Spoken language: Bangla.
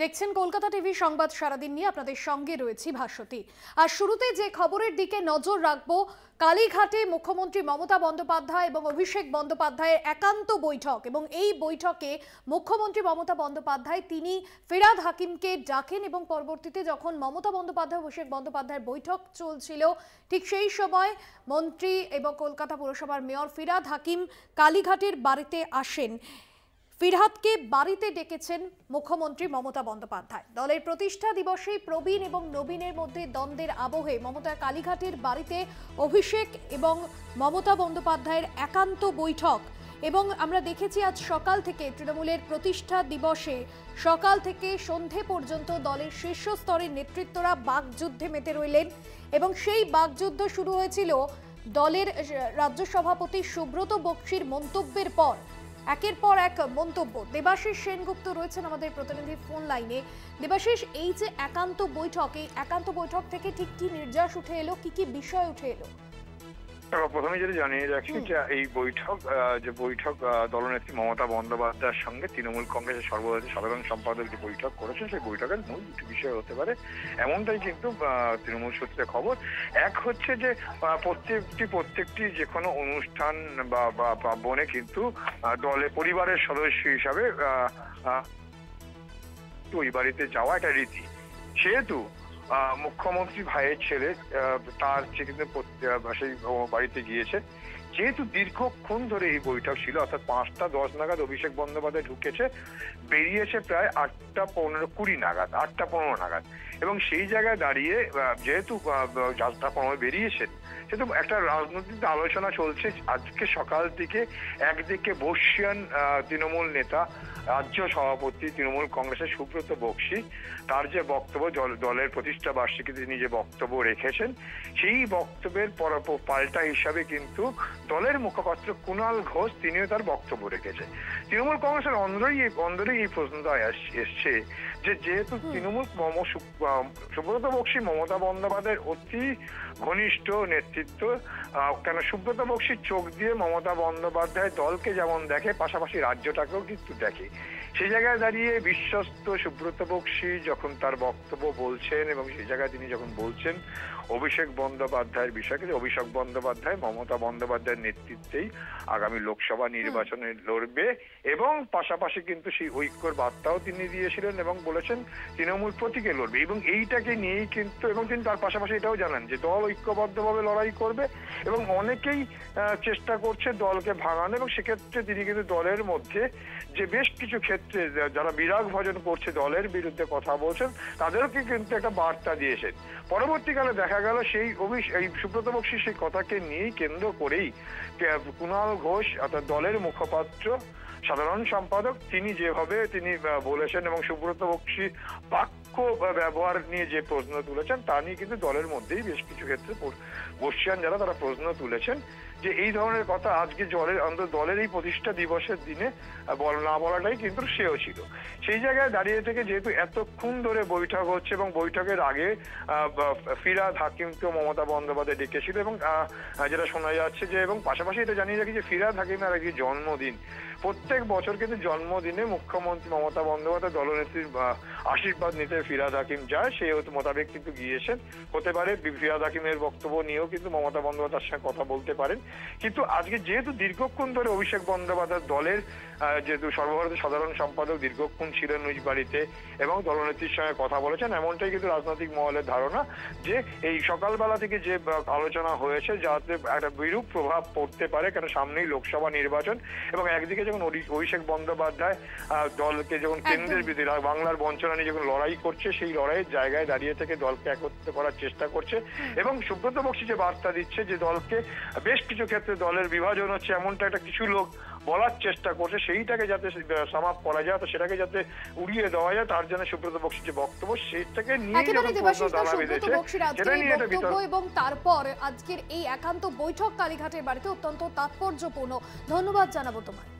দেখছেন কলকাতা টিভি সংবাদ সারাদিন নিয়ে আপনাদের সঙ্গে রয়েছি ভাস্বতী। আর শুরুতে যে খবরের দিকে নজর রাখবো, কালীঘাটে মুখ্যমন্ত্রী মমতা বন্দ্যোপাধ্যায় এবং অভিষেক বন্দ্যোপাধ্যায়ের একান্ত বৈঠক। এবং এই বৈঠকে মুখ্যমন্ত্রী মমতা বন্দ্যোপাধ্যায় তিনি ফিরহাদ হাকিমকে ডাকেন এবং পরবর্তীতে যখন মমতা বন্দ্যোপাধ্যায় অভিষেক বন্দ্যোপাধ্যায়ের বৈঠক চলছিল ঠিক সেই সময় মন্ত্রী এবং কলকাতা পুরসভার মেয়র ফিরহাদ হাকিম কালীঘাটের বাড়িতে আসেন। ফিরহাদকে বাড়িতে ডেকেছেন মুখ্যমন্ত্রী মমতা বন্দ্যোপাধ্যায়। দলের প্রতিষ্ঠা দিবসে প্রবীণ এবং নবীনের মধ্যে দ্বন্দ্বের আবহে মমতা কালীঘাটের বাড়িতে অভিষেক এবং মমতা বন্দ্যোপাধ্যায়ের একান্ত বৈঠক। এবং আমরা দেখেছি আজ সকাল থেকে তৃণমূলের প্রতিষ্ঠা দিবসে সকাল থেকে সন্ধে পর্যন্ত দলের শীর্ষ স্তরের নেতৃত্বরা বাকযুদ্ধে মেতে রইলেন এবং সেই বাকযুদ্ধ শুরু হয়েছিল দলের রাজ্য সভাপতি সুব্রত বক্সির মন্তব্যের পর। একের পর এক মন্তব্য। দেবাশিস সেনগুপ্ত রয়েছেন আমাদের প্রতিনিধি ফোন লাইনে। দেবাশিস, এই যে একান্ত বৈঠক, এই একান্ত বৈঠক থেকে ঠিক কি নির্যাস উঠে এলো, কি কি বিষয় উঠে এলো? প্রথমে যেটা জানিয়ে রাখি যে এই বৈঠক দলনেত্রী মমতা বন্দ্যোপাধ্যায়ের সঙ্গে তৃণমূল কংগ্রেসের সর্বভারতীয় সাধারণ সম্পাদক যে বৈঠক করেছেন সেই বৈঠকের মূল দুটি বিষয় হতে পারে, এমনটাই কিন্তু তৃণমূল সূত্রে খবর। এক হচ্ছে যে প্রত্যেকটি যে কোনো অনুষ্ঠান বা বনে কিন্তু দলে পরিবারের সদস্য হিসাবে ওই বাড়িতে যাওয়া একটা রীতি। সেহেতু মুখ্যমন্ত্রী ভাইয়ের ছেলে তার কিন্তু সেই বাড়িতে গিয়েছে। যেহেতু দীর্ঘক্ষণ ধরে এই বৈঠক ছিল, অর্থাৎ 5টা 10 নাগাদ অভিষেক বন্দ্যোপাধ্যায় ঢুকেছে, বেরিয়েছে প্রায় 8টা 15 নাগাদ, 8টা 15 নাগাদ। এবং সেই জায়গায় দাঁড়িয়ে যেহেতু 8টা 15 বেরিয়েছেন, সেহেতু একটা রাজনৈতিক আলোচনা চলছে। আজকে সকাল থেকে একদিকে বর্ষিয়ান তৃণমূল নেতা রাজ্য সভাপতি তৃণমূল কংগ্রেসের সুব্রত বক্সি, তার যে বক্তব্য দলের প্রতিষ্ঠা বার্ষিকীতে তিনি যে বক্তব্য রেখেছেন, সেই বক্তব্যের পাল্টা হিসাবে কিন্তু দলের মুখপাত্র কুণাল ঘোষ তিনিও তার বক্তব্য রেখেছেন। তৃণমূল কংগ্রেসের অন্দরেই এই প্রশ্নটা এসছে যে যেহেতু তৃণমূল সুব্রত বক্সি মমতা বন্দ্যোপাধ্যায়ের অতি ঘনিষ্ঠ নেতৃত্ব, কেন সুব্রত বক্সির চোখ দিয়ে মমতা বন্দ্যোপাধ্যায় দলকে যেমন দেখে, পাশাপাশি রাজ্যটাকেও কিন্তু দেখে। সেই জায়গায় দাঁড়িয়ে বিশ্বস্ত সুব্রত বক্সি যখন তার বক্তব্য বলছেন এবং সেই জায়গায় তিনি যখন বলছেন অভিষেক বন্দ্যোপাধ্যায়ের বিষয়কে, যে অভিষেক বন্দ্যোপাধ্যায় মমতা বন্দ্যোপাধ্যায়ের নেতৃত্বেই আগামী লোকসভা নির্বাচনে লড়বে এবং পাশাপাশি কিন্তু সেই ঐক্যর বার্তাও তিনি দিয়েছিলেন এবং বলেছেন তৃণমূল প্রতীকে লড়বে। এবং এইটাকে নিয়েই কিন্তু, এবং তিনি তার পাশাপাশি এটাও জানান যে দল ঐক্যবদ্ধভাবে লড়াই করবে এবং অনেকেই চেষ্টা করছে দলকে ভাঙানো। এবং সেক্ষেত্রে তিনি কিন্তু দলের মধ্যে যে বেশ কিছু ক্ষেত্রে যারা বিরাগ ভজন করছে, দলের বিরুদ্ধে কথা বলছেন, তাদেরকে কিন্তু একটা বার্তা দিয়েছেন। পরবর্তীকালে দেখা গেল এই সুব্রত বক্সি সেই কথাকে নিয়েই কেন্দ্র করেই কুণাল ঘোষ অর্থাৎ দলের মুখপাত্র সাধারণ সম্পাদক তিনি যেভাবে তিনি বলেছেন এবং সুব্রত বক্সি বাক্য ব্যবহার নিয়ে যে প্রশ্ন তুলেছেন তা নিয়ে কিন্তু দলের মধ্যেই বেশ কিছু ক্ষেত্রে বর্ষিয়ান যারা তারা প্রশ্ন তুলেছেন যে এই ধরনের কথা আজকে দলের এই প্রতিষ্ঠা দিবসের দিনে না বলাটাই কিন্তু শ্রেয় ছিল। সেই জায়গায় দাঁড়িয়ে থেকে যেহেতু এতক্ষণ ধরে বৈঠক হচ্ছে এবং বৈঠকের আগে ফিরহাদ হাকিমকেও মমতা বন্দ্যোপাধ্যায় ডেকেছিল এবং যেটা শোনা যাচ্ছে যে, এবং পাশাপাশি এটা জানিয়ে রাখি যে ফিরহাদ হাকিমের আগে জন্মদিন, প্রত্যেক বছর কিন্তু জন্মদিনে মুখ্যমন্ত্রী মমতা বন্দ্যোপাধ্যায় দলনেত্রীর আশীর্বাদ নিতে ফিরহাদ হাকিম যায়, সেই মোতাবেক কিন্তু গিয়েছেন। হতে পারে ফিরহাদ হাকিমের বক্তব্য নিয়েও কিন্তু মমতা বন্দ্যোপাধ্যায়ের সঙ্গে কথা বলতে পারেন। কিন্তু আজকে যেহেতু দীর্ঘক্ষণ ধরে অভিষেক বন্দ্যোপাধ্যায় দলের যেহেতু সর্বভারতীয় সাধারণ সম্পাদক দীর্ঘক্ষণ ছিলেন ওই বাড়িতে এবং দলনেত্রীর সঙ্গে কথা বলেছেন, এমনটাই কিন্তু রাজনৈতিক মহলের ধারণা যে এই সকালবেলা থেকে যে আলোচনা হয়েছে যাতে একটা বিরূপ প্রভাব পড়তে পারে, কেন সামনেই লোকসভা নির্বাচন এবং একদিকে যখন অভিষেক বন্দ্যোপাধ্যায় দলকে যখন কেন্দ্রের বিরুদ্ধে বাংলার বঞ্চনা নিয়ে যখন লড়াই করছে, সেই লড়াইয়ের জায়গায় দাঁড়িয়ে থেকে দলকে একত্রিত করার চেষ্টা করছে এবং সুব্রত বক্সি যে বার্তা দিচ্ছে যে দলকে বেশ কিছু ক্ষেত্রে দলের বিভাজন হচ্ছে, এমনটা একটা কিছু লোক বলার চেষ্টা করছে, সেইটাকে যাতে সমাপ্ত করা যায়, তো সেটাকে যাতে উড়িয়ে দেওয়া যায়, তার জন্য সুব্রত বক্সির যে বক্তব্য সেটাকে নিয়ে এবং তারপর আজকের এই একান্ত বৈঠক কালীঘাটের বাড়িতে অত্যন্ত তাৎপর্যপূর্ণ। ধন্যবাদ জানাবো তোমায়।